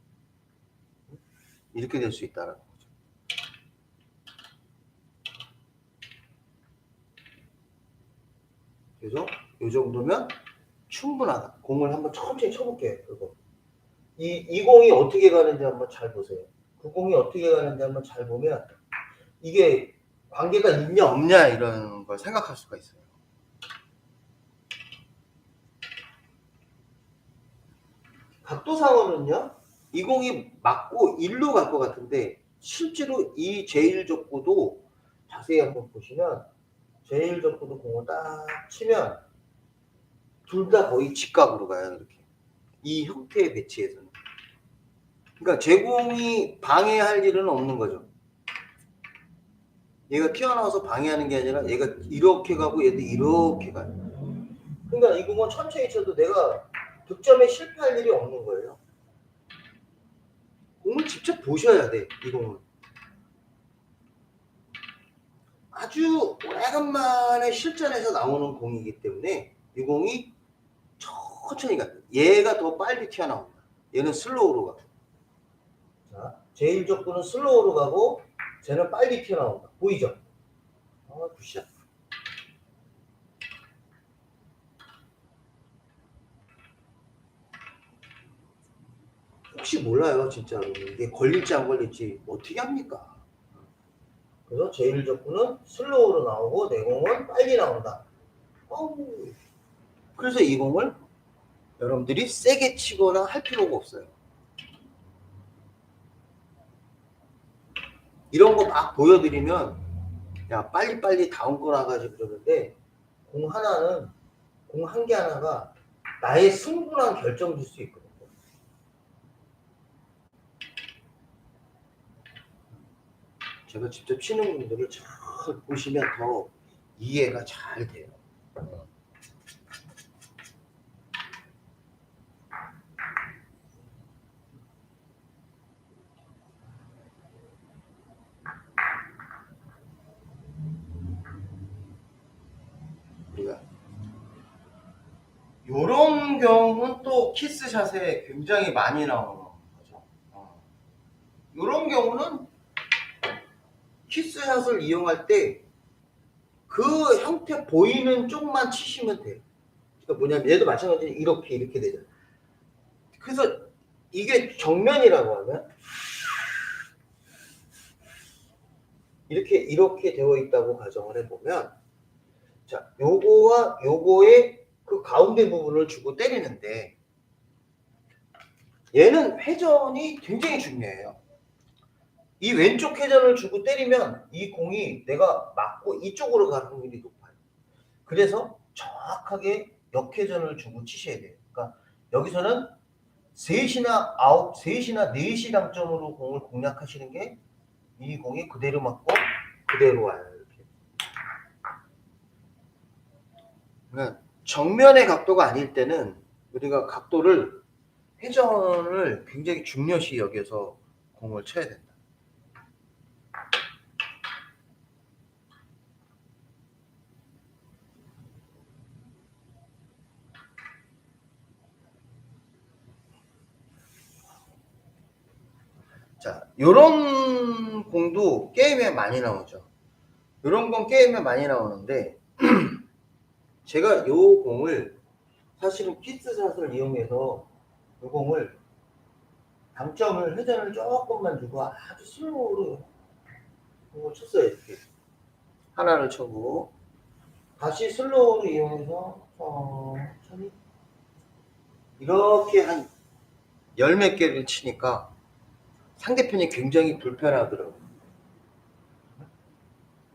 이렇게 될 수 있다는 거죠. 그래서 이 정도면 충분하다. 공을 한번 천천히 쳐볼게요. 그거. 이 공이 어떻게 가는지 한번 잘 보세요. 그 공이 어떻게 가는지 한번 잘 보면 이게 관계가 있냐 없냐 이런 걸 생각할 수가 있어요. 각도상으로는요, 이 공이 맞고 일로 갈 것 같은데 실제로 이 제1족구도 자세히 한번 보시면 제1족구도 공을 딱 치면 둘 다 거의 직각으로 가요. 이렇게 이 형태의 배치에서는. 그러니까 제공이 방해할 일은 없는 거죠. 얘가 튀어나와서 방해하는 게 아니라 얘가 이렇게 가고 얘도 이렇게 가요. 그러니까 이 공은 천천히 쳐도 내가 득점에 실패할 일이 없는 거예요. 공을 직접 보셔야 돼, 이 공은. 아주 오래간만에 실전에서 나오는 공이기 때문에 이 공이 천천히 가. 얘가 더 빨리 튀어나온다. 얘는 슬로우로 가. 자, 제1족구는 슬로우로 가고 쟤는 빨리 튀어나온다. 보이죠? 굿샷. 혹시 몰라요, 진짜로. 이게 걸릴지 안 걸릴지 어떻게 합니까? 그래서 제일 적구는 슬로우로 나오고 내 공은 빨리 나온다. 그래서 이 공을 여러분들이 세게 치거나 할 필요가 없어요. 이런 거 막 보여드리면 야 빨리빨리 다운 거 나가지고 그러는데 공 한 개 하나가 나의 승부랑 결정 줄 수 있거든요. 제가 직접 치는 분들을 잘 보시면 더 이해가 잘 돼요. 우리가 요런 경우는 또 키스샷에 굉장히 많이 나오는 거죠. 요런 경우는 키스샷을 이용할 때 그 형태 보이는 쪽만 치시면 돼요. 그러니까 뭐냐면 얘도 마찬가지로 이렇게 되잖아요. 그래서 이게 정면이라고 하면 이렇게 되어 있다고 가정을 해보면 자 요거와 요거의 그 가운데 부분을 주고 때리는데 얘는 회전이 굉장히 중요해요. 이 왼쪽 회전을 주고 때리면 이 공이 내가 맞고 이쪽으로 갈 확률이 높아요. 그래서 정확하게 역회전을 주고 치셔야 돼요. 그러니까 여기서는 3시나 4시 당점으로 공을 공략하시는 게 이 공이 그대로 맞고 그대로 와요. 이렇게. 그러니까 정면의 각도가 아닐 때는 우리가 각도를 회전을 굉장히 중요시 여겨서 공을 쳐야 된다. 자, 요런 공도 게임에 많이 나오죠. 요런 건 게임에 많이 나오는데 제가 요 공을 사실은 키스샷을 이용해서 요 공을 당점을 회전을 조금만 주고 아주 슬로우로 공을 쳤어요. 이렇게 하나를 쳐고 다시 슬로우를 이용해서 천천히 이렇게 한 열 몇 개를 치니까 상대편이 굉장히 불편하더라고요.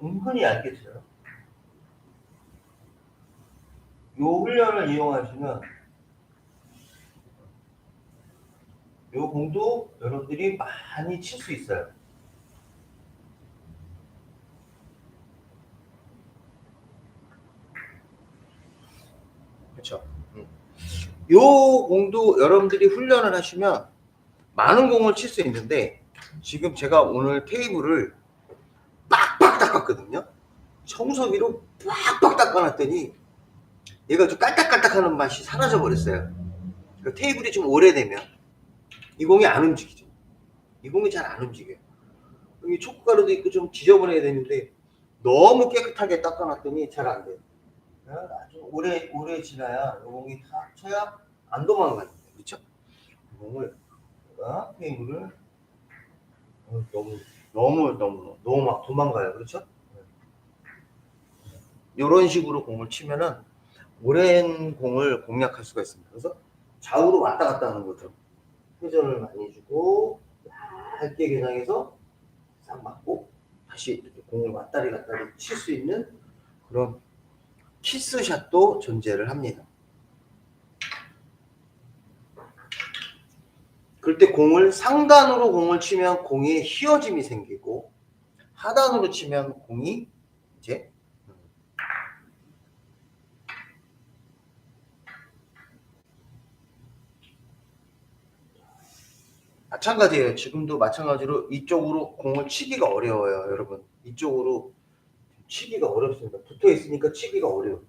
은근히 얇게 쳐요. 요 훈련을 이용하시면 요 공도 여러분들이 많이 칠 수 있어요. 그렇죠. 요 공도 여러분들이 훈련을 하시면 많은 공을 칠 수 있는데 지금 제가 오늘 테이블을 빡빡 닦았거든요. 청소기로 빡빡 닦아놨더니 얘가 좀 깔딱깔딱하는 맛이 사라져 버렸어요. 그러니까 테이블이 좀 오래되면 이 공이 안 움직이죠. 이 공이 잘 안 움직여요. 여기 촉구가루도 있고 좀 지저분해야 되는데 너무 깨끗하게 닦아놨더니 잘 안 돼요. 아주 오래 지나야 이 공이 다 쳐야 안 도망가는데 그렇죠? 이 공을 제가 테이블을 너무 막 도망가요. 그렇죠? 이런 식으로 공을 치면은 오랜 공을 공략할 수가 있습니다. 그래서 좌우로 왔다 갔다 하는 거죠. 회전을 많이 주고 얇게 개장해서 싹 맞고 다시 이렇게 공을 왔다리 갔다리 칠 수 있는 그런 키스샷도 존재를 합니다. 그럴 때 공을 상단으로 공을 치면 공에 휘어짐이 생기고 하단으로 치면 공이 이제 마찬가지예요. 지금도 마찬가지로 이쪽으로 공을 치기가 어려워요, 여러분. 이쪽으로 치기가 어렵습니다. 붙어 있으니까 치기가 어려워요.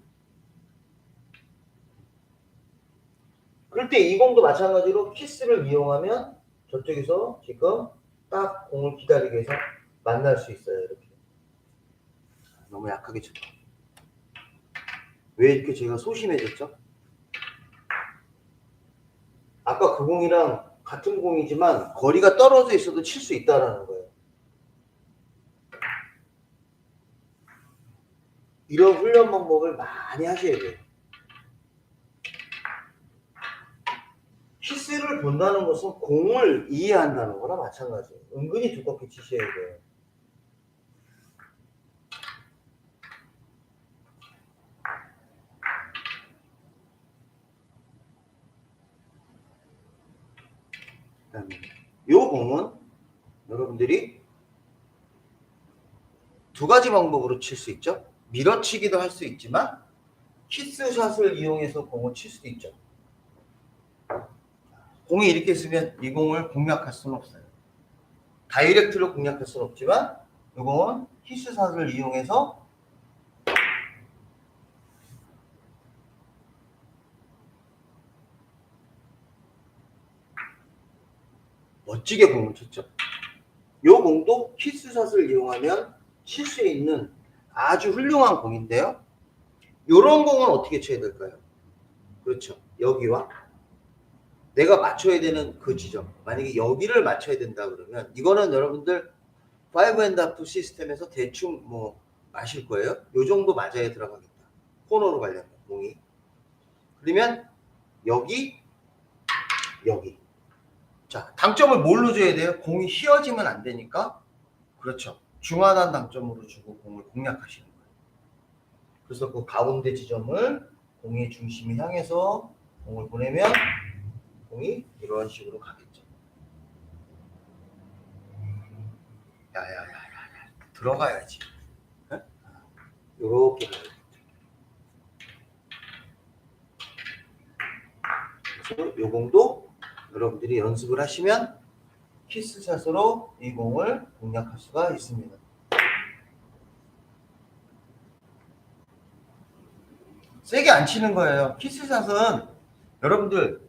그럴 때 이 공도 마찬가지로 키스를 이용하면 저쪽에서 지금 딱 공을 기다리게 해서 만날 수 있어요. 이렇게. 너무 약하게 쳤다. 왜 이렇게 제가 소심해졌죠? 아까 그 공이랑 같은 공이지만 거리가 떨어져 있어도 칠 수 있다라는 거예요. 이런 훈련 방법을 많이 하셔야 돼요. 키스를 본다는 것은 공을 이해한다는 거나 마찬가지예요. 은근히 두껍게 치셔야 돼요. 이 공은 여러분들이 두 가지 방법으로 칠 수 있죠. 밀어치기도 할 수 있지만 키스샷을 이용해서 공을 칠 수도 있죠. 공이 이렇게 있으면 이 공을 공략할 수는 없어요. 다이렉트로 공략할 수는 없지만 이 공은 키스샷을 이용해서 멋지게 공을 쳤죠. 이 공도 키스샷을 이용하면 칠 수 있는 아주 훌륭한 공인데요. 이런 공은 어떻게 쳐야 될까요? 그렇죠. 여기와 내가 맞춰야 되는 그 지점. 만약에 여기를 맞춰야 된다 그러면 이거는 여러분들 5&하프 시스템에서 대충 뭐 아실 거예요. 요 정도 맞아야 들어가겠다. 코너로 가려면 공이. 그러면 여기 여기. 자, 당점을 뭘로 줘야 돼요? 공이 휘어지면 안 되니까. 그렇죠. 중하단 당점으로 주고 공을 공략하시는 거예요. 그래서 그 가운데 지점을 공의 중심이 향해서 공을 보내면 공이 이런 식으로 가겠죠. 야야야야 들어가야지. 네? 요렇게 가야죠. 그래서 요 공도 여러분들이 연습을 하시면 키스샷으로 이 공을 공략할 수가 있습니다. 세게 안 치는 거예요. 키스샷은 여러분들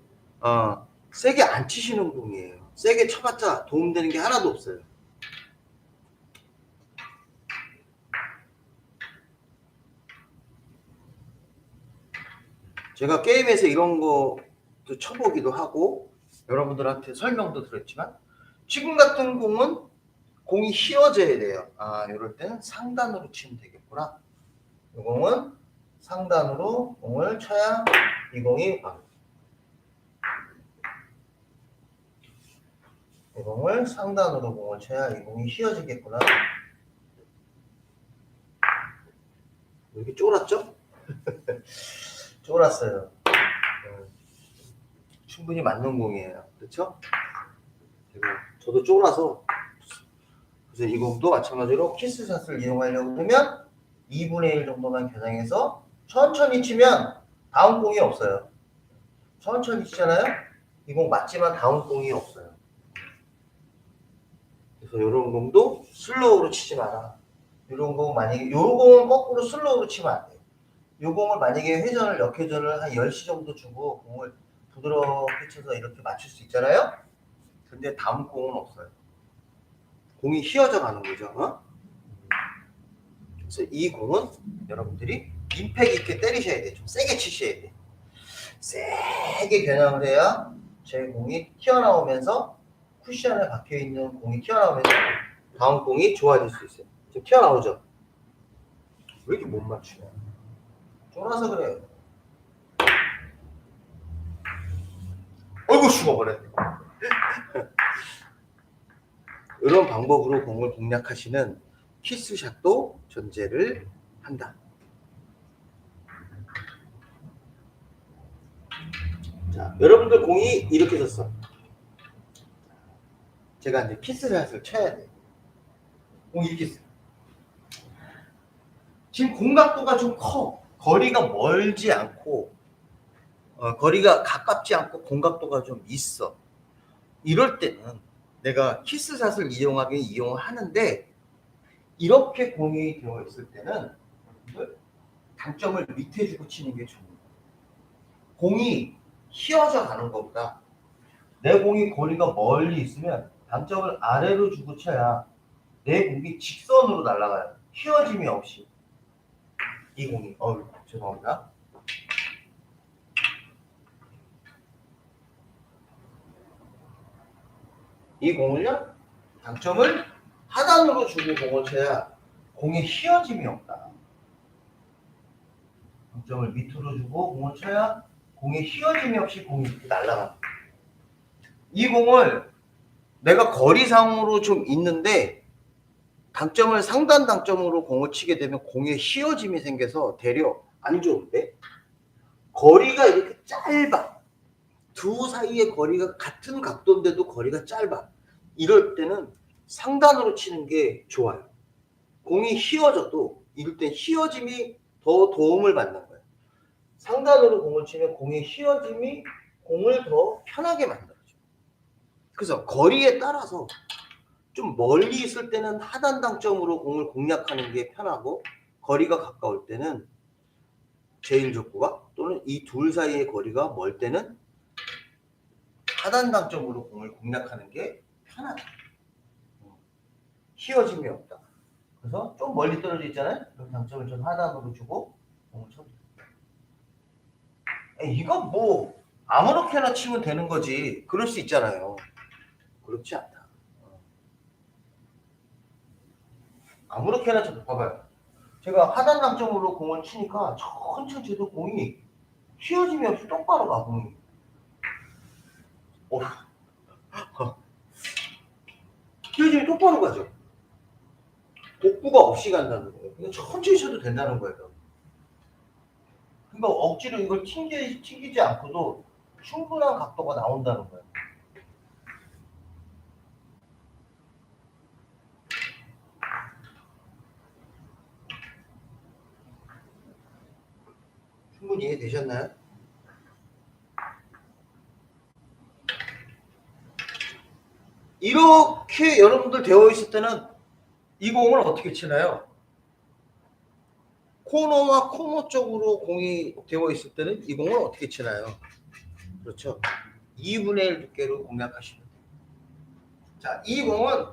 세게 안 치시는 공이에요. 세게 쳐봤자 도움되는 게 하나도 없어요. 제가 게임에서 이런 것도 쳐보기도 하고 여러분들한테 설명도 드렸지만 지금 같은 공은 공이 휘어져야 돼요. 아, 이럴 때는 상단으로 치면 되겠구나. 이 공은 상단으로 공을 쳐야 이 공이 이 공을 상단으로 공을 쳐야 이 공이 휘어지겠구나. 이렇게 쫄았죠? 쫄았어요. 충분히 맞는 공이에요. 그렇죠? 저도 쫄아서 그래서 이 공도 마찬가지로 키스샷을 이용하려고 하면 2분의 1 정도만 겨냥해서 천천히 치면 다운 공이 없어요. 천천히 치잖아요? 이 공 맞지만 다운 공이 없어요. 그래서 이런 공도 슬로우로 치지 마라. 이런 공 만약에 이 공은 거꾸로 슬로우로 치면 안 돼요. 이 공을 만약에 회전을 역회전을 한 10시 정도 주고 공을 부드럽게 쳐서 이렇게 맞출 수 있잖아요? 근데 다음 공은 없어요. 공이 휘어져 가는 거죠. 어? 그래서 이 공은 여러분들이 임팩 있게 때리셔야 돼요. 좀 세게 치셔야 돼요. 세게 겨냥을 해야 제 공이 튀어나오면서 쿠션에 박혀있는 공이 튀어나오면서 다음 공이 좋아질 수 있어요. 지금 튀어나오죠? 왜 이렇게 못 맞추냐? 쫄아서 그래요. 어이구 죽어버렸네. 이런 방법으로 공을 공략하시는 키스샷도 존재를 한다. 자, 여러분들 공이 이렇게 졌어. 제가 이제 키스샷을 쳐야 돼. 공이 이렇게 있어요. 지금 공 각도가 좀 커. 거리가 멀지 않고 거리가 가깝지 않고 공 각도가 좀 있어. 이럴 때는 내가 키스샷을 이용하긴 이용하는데 이렇게 공이 되어 있을 때는 당점을 밑에 주고 치는 게 좋은 거예요. 공이 휘어져 가는 것보다 내 공이 거리가 멀리 있으면 당점을 아래로 주고 쳐야 내 공이 직선으로 날아가요. 휘어짐이 없이. 이 공이 죄송합니다. 이 공을요, 당점을 하단으로 주고 공을 쳐야 공에 휘어짐이 없다. 당점을 밑으로 주고 공을 쳐야 공에 휘어짐이 없이 공이 이렇게 날아간다. 이 공을 내가 거리상으로 좀 있는데 당점을 상단 당점으로 공을 치게 되면 공에 휘어짐이 생겨서 되려 안 좋은데, 거리가 이렇게 짧아. 두 사이의 거리가 같은 각도인데도 거리가 짧아. 이럴 때는 상단으로 치는 게 좋아요. 공이 휘어져도 이럴 땐 휘어짐이 더 도움을 받는 거예요. 상단으로 공을 치면 공의 휘어짐이 공을 더 편하게 만들어줘요. 그래서 거리에 따라서 좀 멀리 있을 때는 하단 당점으로 공을 공략하는 게 편하고, 거리가 가까울 때는 제1족구가 또는 이 둘 사이의 거리가 멀 때는 하단 당점으로 공을 공략하는 게 편하다. 휘어짐이 없다. 그래서 좀 멀리 떨어져 있잖아요. 그럼 당점을 좀 하단으로 주고 공을 쳐도 돼요. 이거 뭐 아무렇게나 치면 되는 거지. 그럴 수 있잖아요. 그렇지 않다. 아무렇게나 쳐도 봐봐요. 제가 하단 당점으로 공을 치니까 천천히 쳐도 공이 휘어짐이 없이 똑바로 가, 공이. 휘어짐이 똑바로 가죠. 복부가 없이 간다는 거예요. 그냥 천천히 쳐도 된다는 거예요. 그러니까 억지로 이걸 튕기지 않고도 충분한 각도가 나온다는 거예요. 충분히 이해되셨나요? 이렇게 여러분들 되어 있을 때는 이 공을 어떻게 치나요? 코너와 코너 쪽으로 공이 되어 있을 때는 이 공을 어떻게 치나요? 그렇죠. 2분의 1 두께로 공략하시면 돼요. 자, 이 공은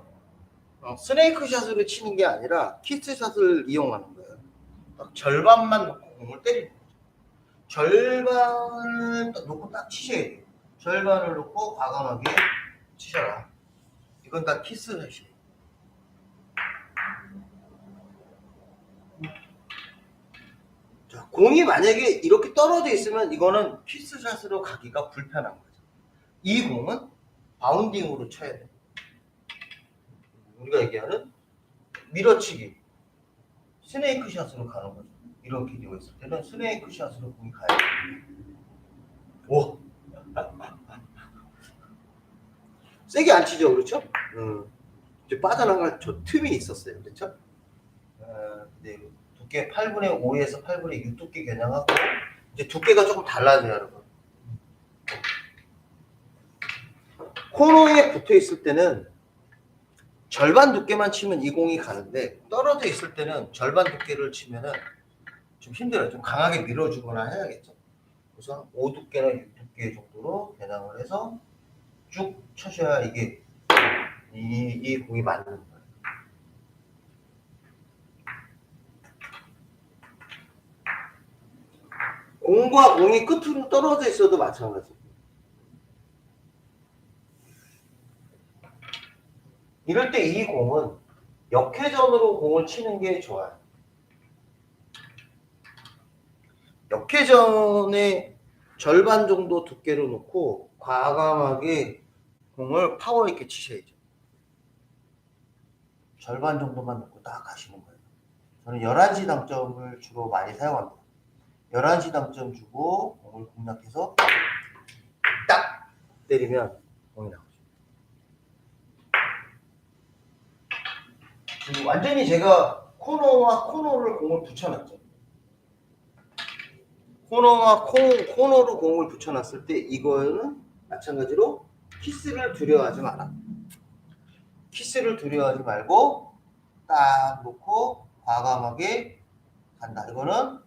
스네이크 샷으로 치는 게 아니라 키스 샷을 이용하는 거예요. 딱 절반만 놓고 공을 때리는 거죠. 절반을 놓고 딱 치셔야 돼요. 절반을 놓고 과감하게 치셔라. 이건 다 키스 샷이에요. 자, 공이 만약에 이렇게 떨어져 있으면 이거는 키스샷으로 가기가 불편한 거죠. 이 공은 바운딩으로 쳐야 돼요. 우리가 얘기하는 밀어치기, 스네이크 샷으로 가는 거죠. 이렇게 되어 있을 때는 스네이크 샷으로 공이 가야 돼요. 오! 세게 안 치죠, 그렇죠? 이제 빠져나갈 저 틈이 있었어요, 그렇죠? 네, 두께 8분의 5에서 8분의 6 두께 겨냥하고, 이제 두께가 조금 달라져요, 여러분. 코너에 붙어 있을 때는 절반 두께만 치면 이 공이 가는데, 떨어져 있을 때는 절반 두께를 치면은 좀 힘들어요. 좀 강하게 밀어주거나 해야겠죠. 그래서 5 두께나 6 두께 정도로 겨냥을 해서 쭉 쳐셔야 이게 이 공이 맞는 거예요. 공과 공이 끝으로 떨어져 있어도 마찬가지. 이럴 때 이 공은 역회전으로 공을 치는 게 좋아요. 역회전의 절반 정도 두께로 놓고 과감하게 공을 파워 있게 치셔야죠. 절반 정도만 놓고 딱 가시는 거예요. 저는 11시 당점을 주로 많이 사용합니다. 11시 당점 주고 공을 공략해서 딱 때리면 공이 나오죠. 완전히 제가 코너와 코너를 공을 붙여놨죠. 코너와 코너로 공을 붙여놨을 때 이거는 마찬가지로 키스를 두려워하지 마라. 키스를 두려워하지 말고 딱 놓고 과감하게 간다. 이거는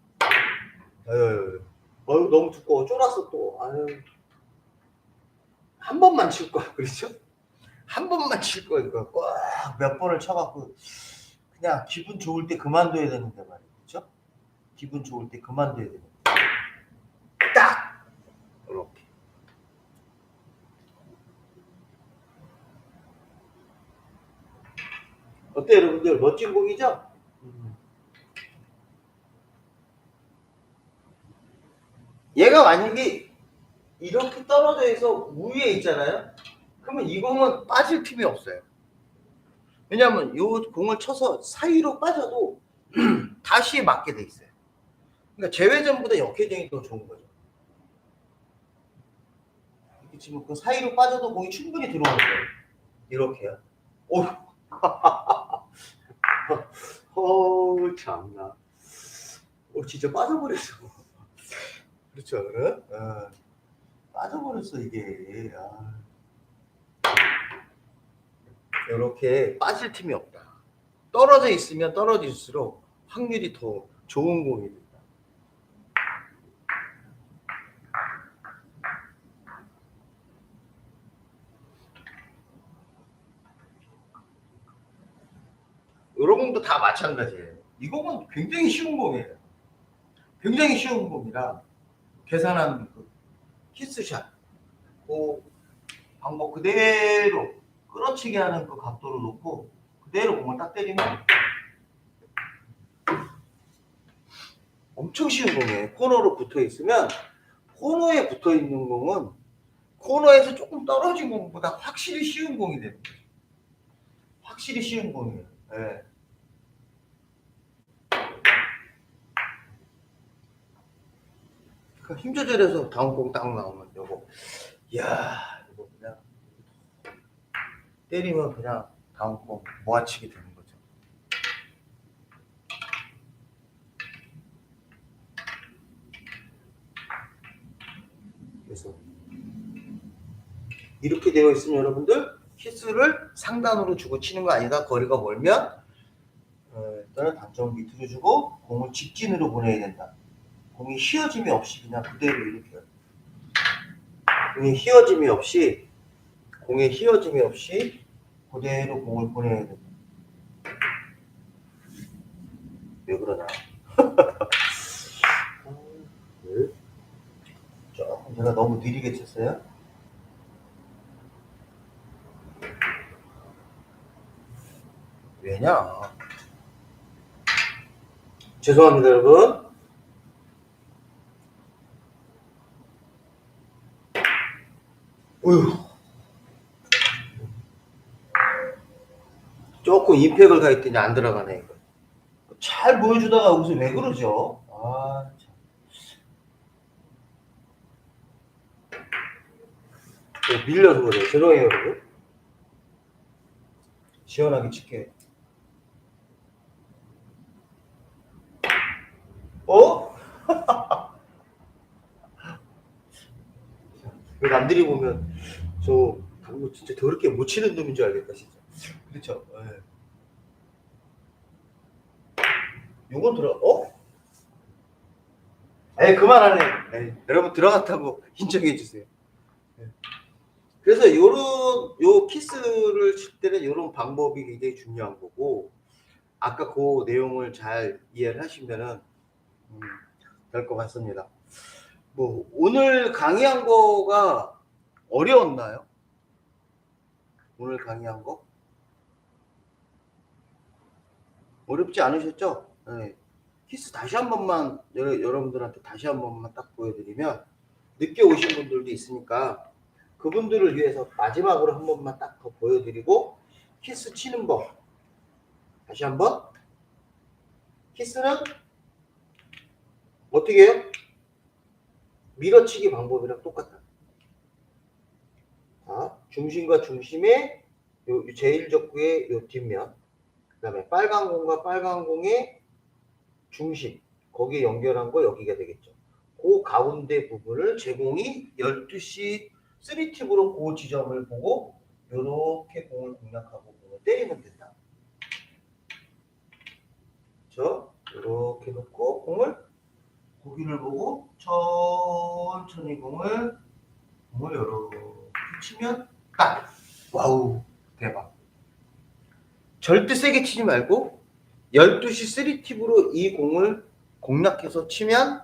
너무 두꺼워. 쫄았어 또. 한 번만 칠 거야. 그렇죠? 한 번만 칠 거야. 이거 꼭 몇 번을 쳐갖고 그냥 기분 좋을 때 그만둬야 되는데 말이에요. 그렇죠? 기분 좋을 때 그만둬야 되는데. 딱! 이렇게. 어때요, 여러분들? 멋진 공이죠? 얘가 만약에 이렇게 떨어져 있어 위에 있잖아요. 그러면 이 공은 빠질 틈이 없어요. 왜냐하면 이 공을 쳐서 사이로 빠져도 다시 맞게 돼 있어요. 그러니까 제외전보다 역회전이 더 좋은 거죠. 이렇게 지금 그 사이로 빠져도 공이 충분히 들어오는 거예요. 이렇게요. 오, 참나. 진짜 빠져버렸어. 그렇죠, 빠져버렸어 이게. 이렇게 빠질 틈이 없다. 떨어져 있으면 떨어질수록 확률이 더 좋은 공이 된다. 이런 공도 다 마찬가지예요. 이 공은 굉장히 쉬운 공이에요. 굉장히 쉬운 공이라 계산한 그 키스샷 그 방법 그대로 끌어치게 하는 그 각도로 놓고 그대로 공을 딱 때리면 엄청 쉬운 공이에요. 코너로 붙어 있으면 코너에 붙어 있는 공은 코너에서 조금 떨어진 공보다 확실히 쉬운 공이 되는 거죠. 확실히 쉬운 공이에요. 네. 힘 조절해서 다운 공 딱 나오면 요거, 이야, 이거 그냥 때리면 그냥 다운 공 모아치게 되는 거죠. 그래서 이렇게 되어 있으면 여러분들 키스를 상단으로 주고 치는 거 아니다. 거리가 멀면 일단은 단점 밑으로 주고 공을 직진으로 보내야 된다. 공이 휘어짐이 없이 그냥 그대로 이렇게, 공이 휘어짐이 없이 그대로 공을 보내야 된다. 왜 그러나? 조금 제가 너무 느리게 쳤어요. 왜냐? 죄송합니다, 여러분. 어휴. 조금 임팩을 가했더니 안 들어가네, 이거. 잘 보여주다가 여기서 왜 그러죠? 참. 밀려서 그래요. 죄송해요, 여러분. 시원하게 칠게요. 남들이 보면 저 당구 진짜 더럽게 못 치는 놈인 줄 알겠다, 진짜. 그렇죠? 네. 요건 그만하네. 여러분 들어갔다고 인정해 주세요. 그래서 요 키스를 칠 때는 요런 방법이 굉장히 중요한 거고, 아까 그 내용을 잘 이해를 하시면은 될 것 같습니다. 뭐 오늘 강의한 거가 어려웠나요? 오늘 강의한 거 어렵지 않으셨죠? 네. 키스 다시 한 번만 여러분들한테 다시 한 번만 딱 보여드리면, 늦게 오신 분들도 있으니까 그분들을 위해서 마지막으로 한 번만 딱 더 보여드리고, 키스 치는 법 다시 한번. 키스는 어떻게 해요? 밀어치기 방법이랑 똑같다. 자, 중심과 중심의 요 제일 적구의 요 뒷면, 그 다음에 빨간 공과 빨간 공의 중심, 거기에 연결한 거 여기가 되겠죠. 그 가운데 부분을 제공이 12시 3팁으로 그 지점을 보고 이렇게 공을 공략하고 공을 때리면 된다. 그렇죠? 이렇게 놓고 공을 고기를 보고 천천히 공을 이렇게 치면 딱! 와우, 대박. 절대 세게 치지 말고 12시 3팁으로 이 공을 공략해서 치면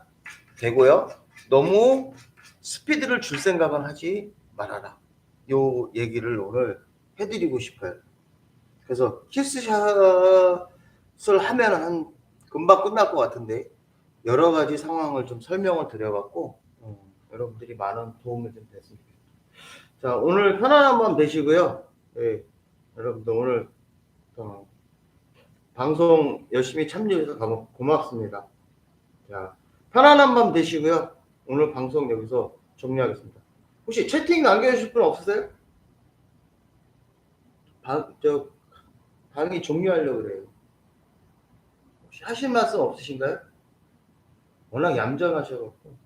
되고요. 너무 스피드를 줄 생각은 하지 말아라. 요 얘기를 오늘 해드리고 싶어요. 그래서 키스샷을 하면 한 금방 끝날 것 같은데 여러 가지 상황을 좀 설명을 드려갖고 여러분들이 많은 도움을 좀 됐으면 좋겠습니다. 자, 오늘 편안한 밤 되시고요. 예, 여러분들 오늘 방송 열심히 참여해서 고맙습니다. 자, 편안한 밤 되시고요. 오늘 방송 여기서 종료하겠습니다. 혹시 채팅 남겨주실 분 없으세요? 강의 종료하려고 그래요. 혹시 하실 말씀 없으신가요? 워낙 얌전하셔갖고.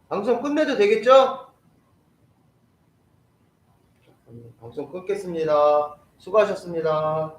방송 끝내도 되겠죠? 방송 끊겠습니다. 수고하셨습니다.